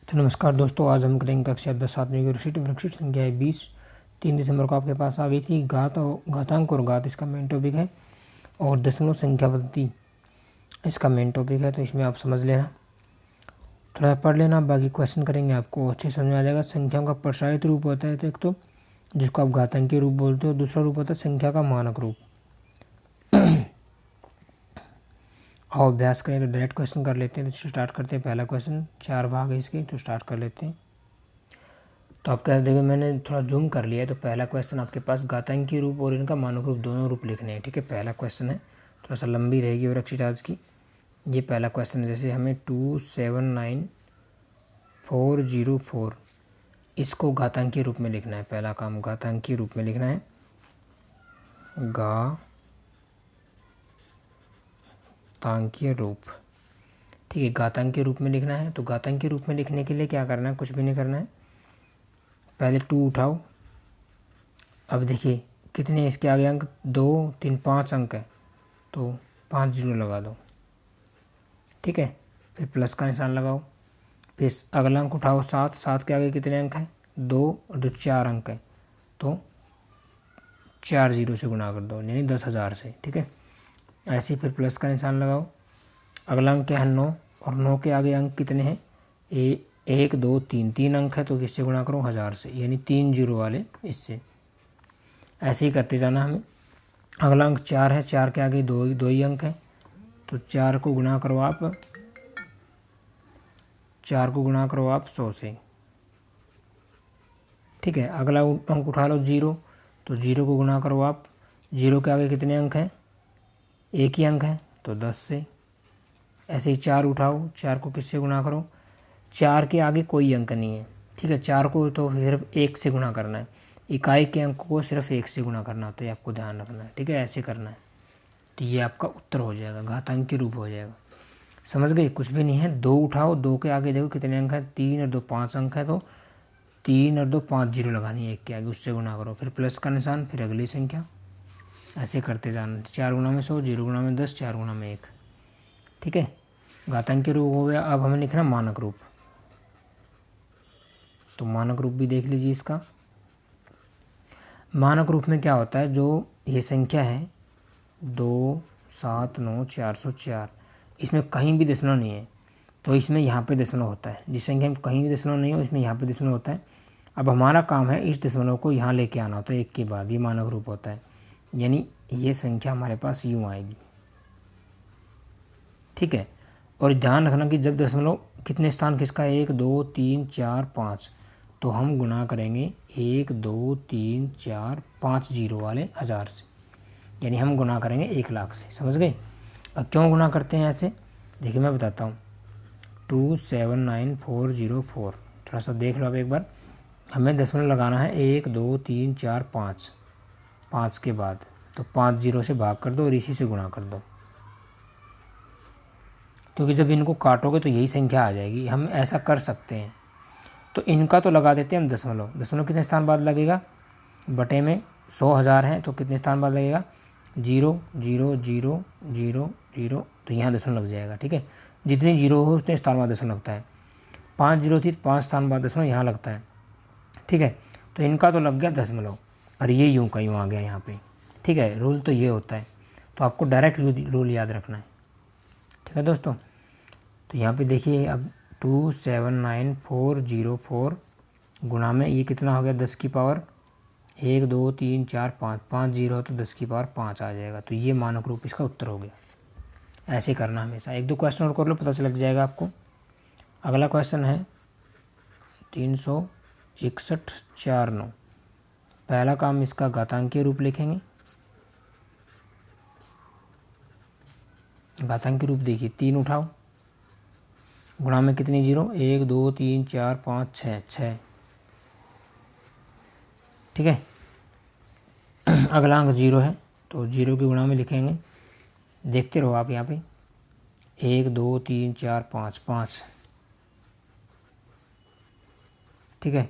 तो नमस्कार दोस्तों, आज हम करेंगे कक्षा 10 सातवीं की वर्कशीट संख्या है 20। 3 दिसंबर को आपके पास आ गई थी। घातांक और घात इसका मेन टॉपिक है और दशमलव संख्या पद्धति इसका मेन टॉपिक है। तो इसमें आप समझ लेना, थोड़ा पढ़ लेना, बाकी क्वेश्चन करेंगे आपको अच्छे समझ में आ जाएगा। संख्याओं का प्रसारित रूप होता है तो एक तो जिसको आप घातांकीय रूप बोलते हो, दूसरा रूप होता है संख्या का मानक रूप। आओ अभ्यास करें तो डायरेक्ट क्वेश्चन कर लेते हैं। तो स्टार्ट करते हैं। पहला क्वेश्चन 4 भाग है इसके, तो स्टार्ट कर लेते हैं। तो आप क्या देखो, मैंने थोड़ा जूम कर लिया है। तो पहला क्वेश्चन आपके पास घातांकीय रूप और इनका मानक रूप दोनों रूप लिखने हैं। ठीक है, पहला क्वेश्चन है, थोड़ा सा लंबी रहेगी वर्कशीट आज की। ये पहला क्वेश्चन है, जैसे हमें 279404 इसको घातांकीय रूप में लिखना है। पहला काम घातांकीय रूप में लिखना है, घातांकीय रूप। ठीक है, घातांकीय रूप में लिखना है। तो घातांकीय रूप में लिखने के लिए क्या करना है, कुछ भी नहीं करना है। पहले 2 उठाओ। अब देखिए कितने इसके आगे अंक, 2 3 5 अंक है, तो 5 जीरो लगा दो। ठीक है, फिर प्लस का निशान लगाओ। फिर अगला अंक उठाओ 7। 7 के आगे कितने अंक हैं, 2 और 2 4 अंक है, तो 4 जीरो से गुणा कर दो, यानी 10,000 से। ठीक है, ऐसे ही फिर प्लस का निशान लगाओ। अगला अंक क्या है, 9, और 9 के आगे अंक कितने हैं, 1 2 3 3 अंक है, तो किससे गुणा करो, 1000 से, यानी 3 जीरो वाले इससे। ऐसे ही करते जाना हमें। अगला अंक 4 है, 4 के आगे दो ही अंक है, तो 4 को गुणा करो आप 100 से। ठीक है, अगला अंक उठा लो 0, तो 0 को गुणा करो आप, 0 के आगे कितने अंक हैं, एक ही अंक है, तो 10 से। ऐसे ही 4 उठाओ, 4 को किससे गुणा करो, 4 के आगे कोई अंक नहीं है। ठीक है, 4 को तो सिर्फ 1 से गुणा करना है, इकाई के अंक को सिर्फ 1 से गुणा करना होता है, आपको ध्यान रखना है। ठीक है, ऐसे करना है, तो ये आपका उत्तर हो जाएगा, घातांकीय रूप हो जाएगा। समझ गए, कुछ भी नहीं है। 2 उठाओ, 2 के आगे देखो कितने अंक हैं, 3 और 2 5 अंक है, तो 3 और 2 5 जीरो लगानी है एक के आगे, उससे गुणा करो, फिर प्लस का निशान, फिर अगली संख्या, ऐसे करते जाना। 4 गुणा में 100, 0 गुणा में 10, 4 गुणा में 1। ठीक है, घातांकीय रूप हो गया। अब हमें लिखना मानक रूप। तो मानक रूप भी देख लीजिए इसका। मानक रूप में क्या होता है, जो ये संख्या है 279404, इसमें कहीं भी दशमलव नहीं है, तो इसमें यहाँ पे दशमलव होता है। जिस संख्या में कहीं भी दशमलव नहीं हो, इसमें यहाँ पे दशमलव होता है। अब हमारा काम है इस दशमलव को यहाँ लेके आना होता है एक के बाद, ये मानक रूप होता है। यानी ये संख्या हमारे पास यूँ आएगी। ठीक है, और ध्यान रखना कि जब दशमलव कितने स्थान किसका है, 1 2 3 4 5, तो हम गुणा करेंगे 1 2 3 4 5 जीरो वाले 1000 से, यानी हम गुणा करेंगे 1,00,000 से। समझ गए। अब क्यों गुणा करते हैं ऐसे, देखिए मैं बताता हूँ। 279404, थोड़ा सा देख लो आप एक बार। हमें दशमलव लगाना है 1 2 3 4 5, 5 के बाद, तो 5 जीरो से भाग कर दो और इसी से गुणा कर दो, क्योंकि जब इनको काटोगे तो यही संख्या आ जाएगी। हम ऐसा कर सकते हैं, तो इनका तो लगा देते हैं हम दशमलव। दशमलव कितने स्थान बाद लगेगा, बटे में 100,000 है, तो कितने स्थान बाद लगेगा, 0 0 0 0 0, तो यहाँ दशमलव लग जाएगा। ठीक है, जितनी जीरो हो उतने स्थान बाद दशमलव लगता है। 5 जीरो थी, 5 स्थान बाद दशमलव यहाँ लगता है। ठीक है, तो इनका तो लग गया दशमलव, और ये यूँ का यूँ आ गया यहाँ पे। ठीक है, रूल तो ये होता है, तो आपको डायरेक्ट रूल याद रखना है। ठीक है दोस्तों, तो यहाँ पे देखिए अब 279404 गुणा में ये कितना हो गया, 10 की पावर 1 2 3 4 5, 5 जीरो तो 10 की पावर 5 आ जाएगा। तो ये मानक रूप इसका उत्तर हो गया। ऐसे करना हमेशा। 1 2 क्वेश्चन और कर लो, पता से लग जाएगा आपको। अगला क्वेश्चन है 36149। पहला काम इसका घातांकीय रूप लिखेंगे। घातांकीय रूप देखिए, 3 उठाओ, गुणा में कितनी जीरो, 1 2 3 4 5 6, 6। ठीक है, अगला अंक 0 है, तो 0 के गुणा में लिखेंगे। देखते रहो आप यहाँ पे, 1 2 3 4 5, 5। ठीक है,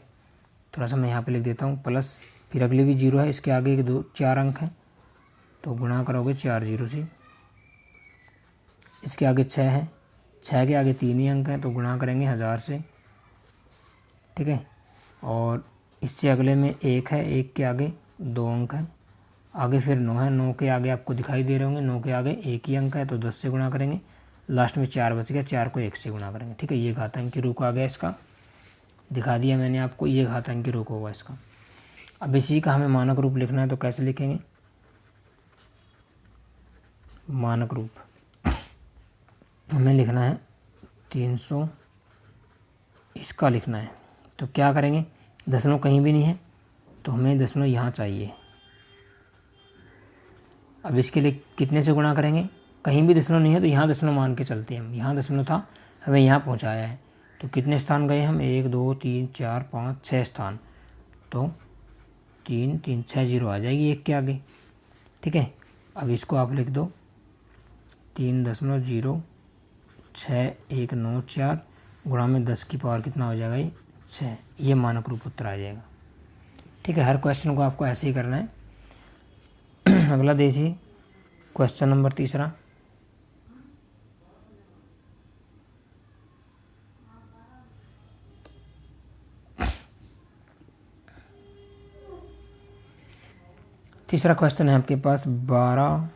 थोड़ा सा मैं यहाँ पे लिख देता हूँ प्लस, फिर अगले भी 0 है, इसके आगे 2 4 अंक हैं, तो गुणा करोगे 4 जीरो से। इसके आगे 6 है, 6 के आगे 3 ही अंक हैं, तो गुणा करेंगे 1000 से। ठीक है। और इससे अगले में 1 है, 1 के आगे 2 अंक है, आगे फिर 9 है, 9 के आगे आपको दिखाई दे रहे होंगे, 9 के आगे 1 ही अंक है तो 10 से गुणा करेंगे, लास्ट में 4 बच गया, 4 को 1 से गुणा करेंगे, ठीक है। ये घातांकी रूप आ गया, इसका दिखा दिया मैंने आपको, ये घातांकी रूप होगा इसका। अब इसी का हमें मानक रूप लिखना है तो कैसे लिखेंगे? मानक रूप हमें लिखना है 300, इसका लिखना है तो क्या करेंगे? दशमलव कहीं भी नहीं है तो हमें दशमलव यहाँ चाहिए। अब इसके लिए कितने से गुणा करेंगे? कहीं भी दशमलव नहीं है तो यहाँ दशमलव मान के चलते हैं हम, यहाँ दशमलव था, हमें यहाँ पहुँचाया है तो कितने स्थान गए हम? 1 2 3 4 5 6 स्थान, तो 3 3 6 जीरो आ जाएगी 1 के आगे, ठीक है। अब इसको आप लिख दो 3.06194 गुणा में 10 की पावर कितना हो जाएगा? ये 6। ये मानक रूप उत्तर आ जाएगा, ठीक है। हर क्वेश्चन को आपको ऐसे ही करना है। अगला देखिए क्वेश्चन नंबर 3। तीसरा क्वेश्चन है आपके पास 12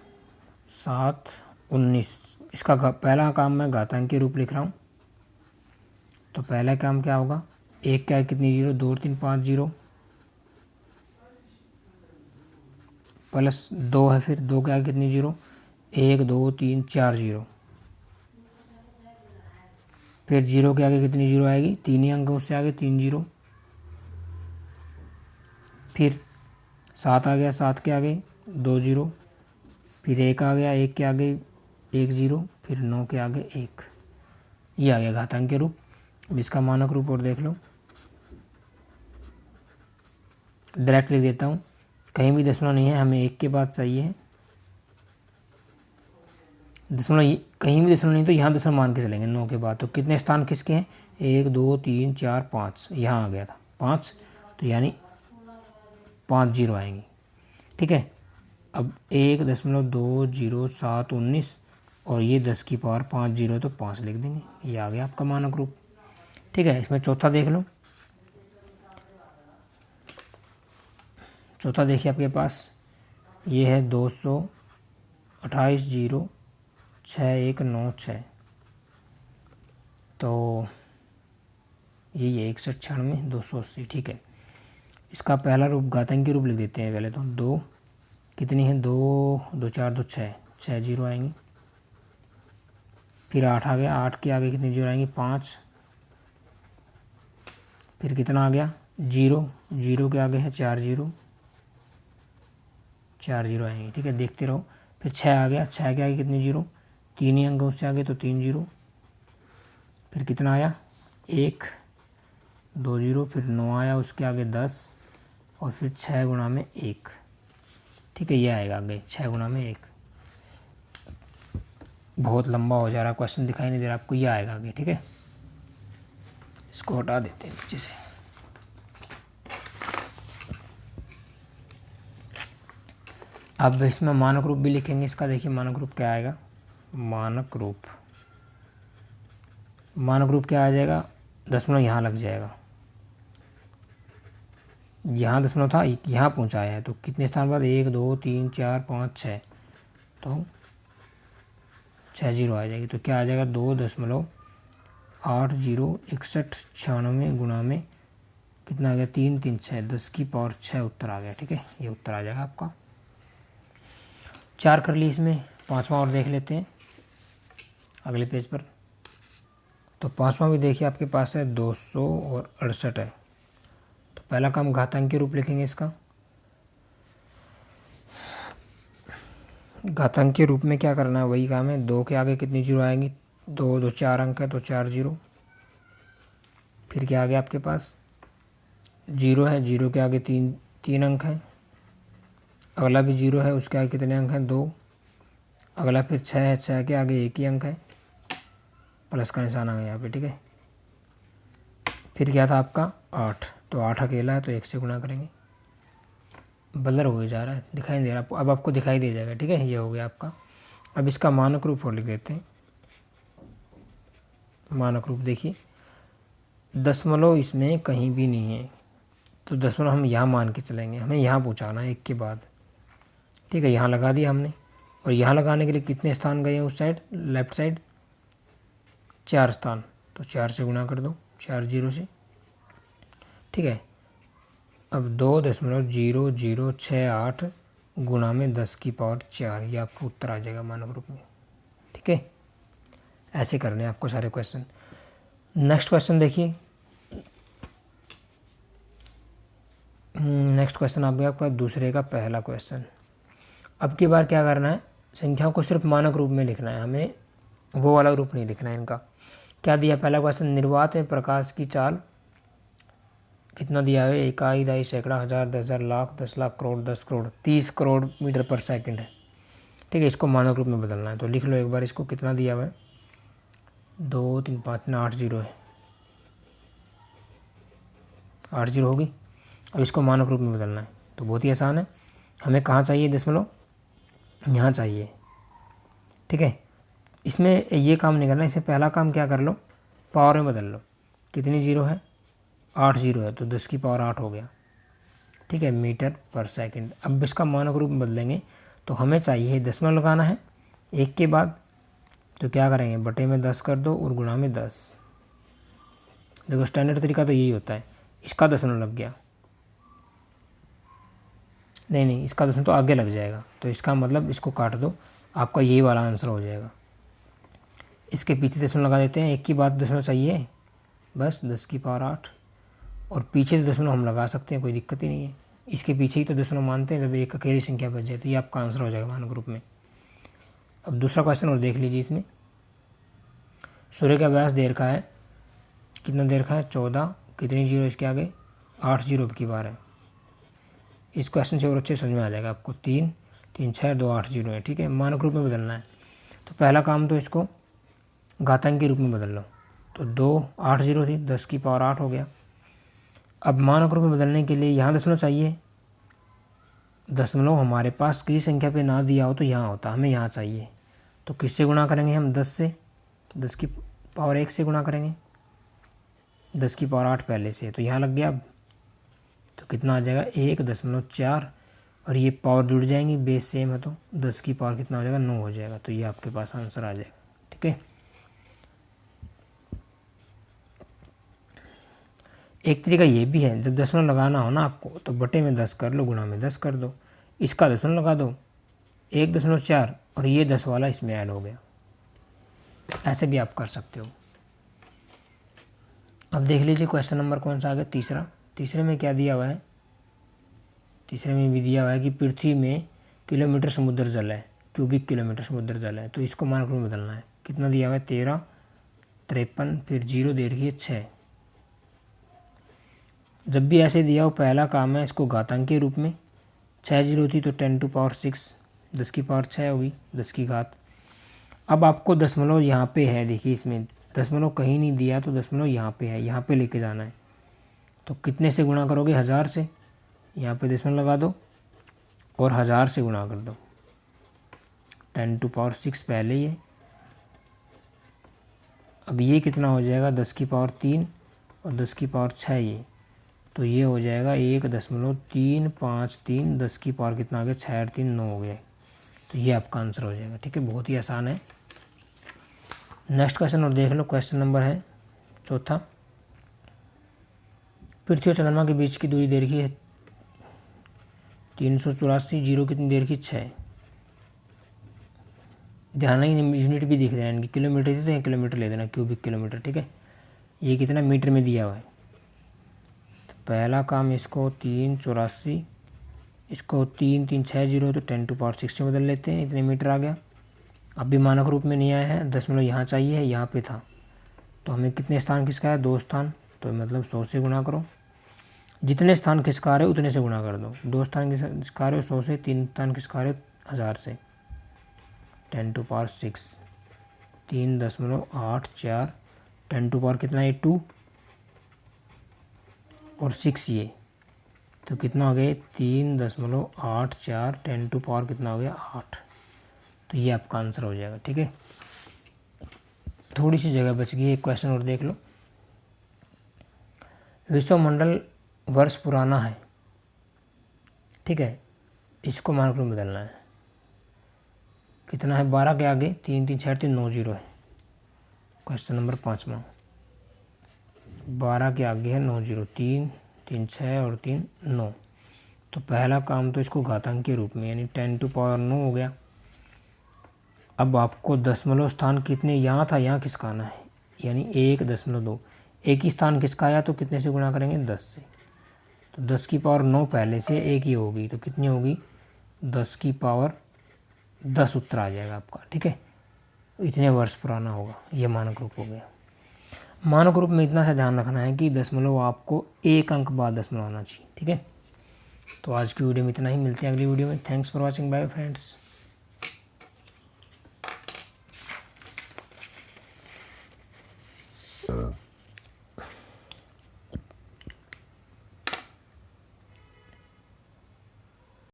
7 19। इसका पहला काम मैं घातांकी रूप लिख रहा हूँ। तो पहला काम क्या होगा? 1 क्या है कितनी जीरो? 2 3 5 जीरो, प्लस 2 है, फिर 2 क्या है कितनी जीरो? 1 2 3 4 जीरो, फिर जीरो के आगे कितनी जीरो आएगी? 3 ही अंक उससे आगे 3 जीरो, फिर 7 आ गया, 7 के आगे 2 जीरो, फिर 1 आ गया, 1 के आगे 1 जीरो, फिर 9 के आगे 1। ये आ गया घातांकी रूप। अब इसका मानक रूप और देख लो, डायरेक्ट लिख देता हूँ, कहीं भी दशमलव नहीं है, हमें 1 के बाद चाहिए। दशमलव कहीं भी दशमलव नहीं तो यहाँ दशमलव मान के चलेंगे 9 के बाद। तो कितने स्थान किसके हैं? 1 2 3 4 5, यहाँ आ गया था 5, तो यानी 5 जीरो आएंगी, ठीक है। अब 1.20719 और ये 10 की पावर 5 जीरो तो 5 लिख देंगे, ये आ गया आपका मानक रूप, ठीक है। इसमें चौथा देख लो, चौथा देखिए आपके पास ये है 228.06196, तो ये 61 280, ठीक है। इसका पहला रूप घातांकी रूप लिख देते हैं पहले तो। 2 कितनी है? 2 2 4 2 6, 6 जीरो आएंगी, फिर 8 आ गया, 8 के आगे कितनी जीरो आएंगी? 5, फिर कितना आ गया? जीरो, जीरो के आगे है 4 जीरो, 4 जीरो आएंगी, ठीक है। देखते रहो, फिर 6 आ गया, 6 के आगे कितनी जीरो? 3 ही अंक उससे आगे तो 3 जीरो, फिर कितना आया? 1 2 जीरो, फिर 9 आया, उसके आगे 10 और फिर 6 गुणा में 1, ठीक है। ये आएगा आगे 6 गुणा में 1। बहुत लंबा हो जा रहा, क्वेश्चन दिखाई नहीं दे रहा आपको, ये आएगा आगे, ठीक है। इसको हटा देते हैं नीचे से। अब इसमें मानक रूप भी लिखेंगे इसका। देखिए मानक रूप क्या आएगा? मानक रूप क्या आ जाएगा? दशमलव यहाँ लग जाएगा, यहाँ दशमलव था, यहाँ पहुँचाया है तो कितने स्थान बाद? 1 2 3 4 5 6, तो 6 जीरो आ जाएगी, तो क्या आ जाएगा? 2.806196 गुणा में कितना आ गया? 3 3 6, 10 की पावर 6 उत्तर आ गया, ठीक है। ये उत्तर आ जाएगा आपका। 4 कर ली, इसमें 5वां और देख लेते हैं अगले पेज पर। तो 5वां भी देखिए आपके पास है 268 है। तो पहला काम घातांकी रूप लिखेंगे इसका। घातांकी रूप में क्या करना है? वही काम है, 2 के आगे कितनी जीरो आएंगी? 2 2 4 अंक है तो 4 जीरो, फिर क्या आ गया आपके पास? जीरो है, जीरो के आगे 3 अंक है, अगला भी जीरो है, उसके आगे कितने अंक हैं? 2, अगला फिर 6 है, 6 के आगे 1 ही अंक है, प्लस का निशान आ गया यहाँ पे, ठीक है। फिर क्या था आपका? 8, तो 8 अकेला है तो 1 से गुणा करेंगे। ब्लर हो जा रहा है, दिखाई नहीं दे रहा, अब आपको दिखाई दे जाएगा, ठीक है। ये हो गया आपका। अब इसका मानक रूप और लिख देते हैं। मानक रूप देखिए दशमलव इसमें कहीं भी नहीं है, तो दशमलव हम यहाँ मान के चलेंगे, हमें यहाँ पहुँचाना है एक के बाद। ठीक है, यहाँ लगा दिया हमने, और यहाँ लगाने के लिए कितने स्थान गए हैं उस साइड, लेफ़्ट साइड 4 स्थान, तो 4 से गुणा कर दो, 4 0 से। ठीक है, अब 2.0068 गुणा में 10 की पावर 4, ये आपका उत्तर आ जाएगा मानव रूप में। ठीक है, ऐसे करने हैं आपको सारे क्वेश्चन। नेक्स्ट क्वेश्चन देखिए, नेक्स्ट क्वेश्चन आपके पास दूसरे का पहला क्वेश्चन। अब की बार क्या करना है, संख्याओं को सिर्फ मानक रूप में लिखना है, हमें वो वाला रूप नहीं लिखना है इनका। क्या दिया पहला क्वेश्चन, निर्वात में प्रकाश की चाल कितना दिया है, इकाई, दहाई, सैकड़ा, हज़ार, 10,000, लाख, 10 लाख, करोड़, 10 करोड़, 30 करोड़ मीटर पर सेकंड है। ठीक है, इसको मानक रूप में बदलना है, तो लिख लो एक बार इसको, कितना दिया हुआ है, 2 3 5 8 0 है, 8 0 होगी। अब इसको मानक रूप में बदलना है, तो बहुत ही आसान है, हमें कहाँ चाहिए दशमलव, यहाँ चाहिए। ठीक है, इसमें ये काम नहीं करना, इससे पहला काम क्या कर लो, पावर में बदल लो। कितनी जीरो है, 8 0 है, तो 10 की पावर 8 हो गया। ठीक है, मीटर पर सेकंड। अब इसका मानक रूप में बदलेंगे, तो हमें चाहिए दशमलव लगाना है एक के बाद, तो क्या करेंगे, बटे में 10 कर दो और गुणा में 10। देखो स्टैंडर्ड तरीका तो यही होता है, इसका दशमलव लग गया, नहीं इसका दशमलव तो आगे लग जाएगा, तो इसका मतलब इसको काट दो, आपका यही वाला आंसर हो जाएगा। इसके पीछे दशमलव लगा देते हैं, एक की बात दशमलव चाहिए बस, 10 की पावर 8, और पीछे तो दशमलव हम लगा सकते हैं, कोई दिक्कत ही नहीं है। इसके पीछे ही तो दशमलव मानते हैं, जब एक अकेली संख्या बच जाए, तो ये आपका आंसर हो जाएगा मानक रूप में। अब दूसरा क्वेश्चन और देख लीजिए, इसमें सूर्य का व्यास दे रखा है, कितना दे रखा है, 14, कितनी जीरो इसके आगे, 8 0 की बार है। इस क्वेश्चन से और अच्छे समझ में आ जाएगा आपको, 3 3 6 2 8 0 है। ठीक है, मानक रूप में बदलना है, तो पहला काम तो इसको घातांक के रूप में बदल लो, तो 2 8 0 थी, 10 की पावर 8 हो गया। अब मानक रूप में बदलने के लिए यहाँ दशमलव चाहिए, दशमलव हमारे पास किसी संख्या पे ना दिया हो तो यहाँ होता, हमें यहाँ चाहिए, तो किससे गुणा करेंगे हम, 10 से, 10 की पावर 1 से गुणा करेंगे, 10 की पावर 8 पहले से, तो यहाँ लग गया। अब तो कितना आ जाएगा, 1.4, और ये पावर जुड़ जाएंगी, बेस सेम है, तो 10 की पावर कितना हो जाएगा, 9 हो जाएगा, तो ये आपके पास आंसर आ जाएगा। ठीक है, एक तरीका ये भी है, जब दशमलव लगाना हो ना आपको, तो बटे में 10 कर लो, गुणा में 10 कर दो, इसका दशमलव लगा दो, 1.4, और ये 10 वाला इसमें ऐड हो गया, ऐसे भी आप कर सकते हो। अब देख लीजिए क्वेश्चन नंबर कौन सा आ गया, तीसरा। तीसरे में क्या दिया हुआ है, तीसरे में भी दिया हुआ है कि पृथ्वी में किलोमीटर समुद्र जल है, क्यूबिक किलोमीटर समुद्र जल है, तो इसको मानक रूप में बदलना है। कितना दिया हुआ है, 13, 53, फिर 0 दे रखी है 6। जब भी ऐसे दिया हो, पहला काम है इसको घातांक के रूप में, 6 0 थी तो 10 to power 6, 10 की पावर 6 होगी, 10 की घात। अब आपको दशमलव यहाँ पे है, देखिए इसमें दशमलव कहीं नहीं दिया, तो दशमलव यहाँ पे है, यहाँ पे लेके जाना है, तो कितने से गुणा करोगे, 1000 से, यहाँ पे दशमलव लगा दो और 1000 से गुणा कर दो, 10 to power 6 पहले ही है। अब ये कितना हो जाएगा, 10 की पावर 3 और 10 की पावर 6 ये, तो ये हो जाएगा 1.353, 10 की पावर कितना आ गया, 6 और 3 9 हो गए, तो ये आपका आंसर हो जाएगा। ठीक है, बहुत ही आसान है। नेक्स्ट क्वेश्चन और देख लो, क्वेश्चन नंबर है चौथा। पृथ्वी और चंद्रमा के बीच की दूरी दे रखी है 384, जीरो कितनी दे रखी, 6। ध्यान ही यूनिट भी दिख रहा है इनकी, किलोमीटर थी तो ये किलोमीटर ले देना, क्यूबिक किलोमीटर। ठीक है, ये कितना मीटर में दिया हुआ है, तो पहला काम इसको 384, इसको 3 3 6 0, तो 10 to power 6 से बदल लेते हैं, इतने मीटर आ गया। अब भी मानक रूप में नहीं आया है, दशमलव यहाँ चाहिए, यहाँ पे था, तो हमें कितने स्थान खिसका है, 2 स्थान, तो मतलब 100 से गुणा करो, जितने स्थान खिसका रहे हो उतने से गुणा कर दो, 2 स्थान खिसका रहे हो 100 से, 3 स्थान खिसका रहे हो 1000 से, 10 to power 6, 3.84, 10 to power कितना है, 2 और 6 ये, तो कितना हो गया, 3.84, 10 to power कितना हो गया, 8, तो ये आपका आंसर हो जाएगा। ठीक है, थोड़ी सी जगह बच गई, एक क्वेश्चन और देख लो। विश्वमंडल वर्ष पुराना है, ठीक है, इसको मानक रूप में बदलना है। कितना है, 12 के आगे 3 3 6 3 9 0 है। क्वेश्चन नंबर 5वां, 12 के आगे है 9 0, 3 3 6 और 3 9। तो पहला काम तो इसको घातांक के रूप में यानी 10⁻9 हो गया। अब आपको दशमलव स्थान कितने यहाँ था, यहाँ किसका आना है, यानी 1.2। एक ही स्थान किसका आया तो कितने से गुणा करेंगे, 10 से। तो 10⁻9 पहले से एक ही होगी तो कितनी होगी, 10⁻10 उत्तर आ जाएगा आपका, ठीक है। इतने वर्ष पुराना होगा, ये मानक रूप हो गया। मानक रूप में इतना सा ध्यान रखना है कि दशमलव आपको एक अंक बाद दशमलव आना चाहिए, ठीक है। तो आज की वीडियो में इतना ही, मिलते हैं अगली वीडियो में। Thanks for watching, bye friends.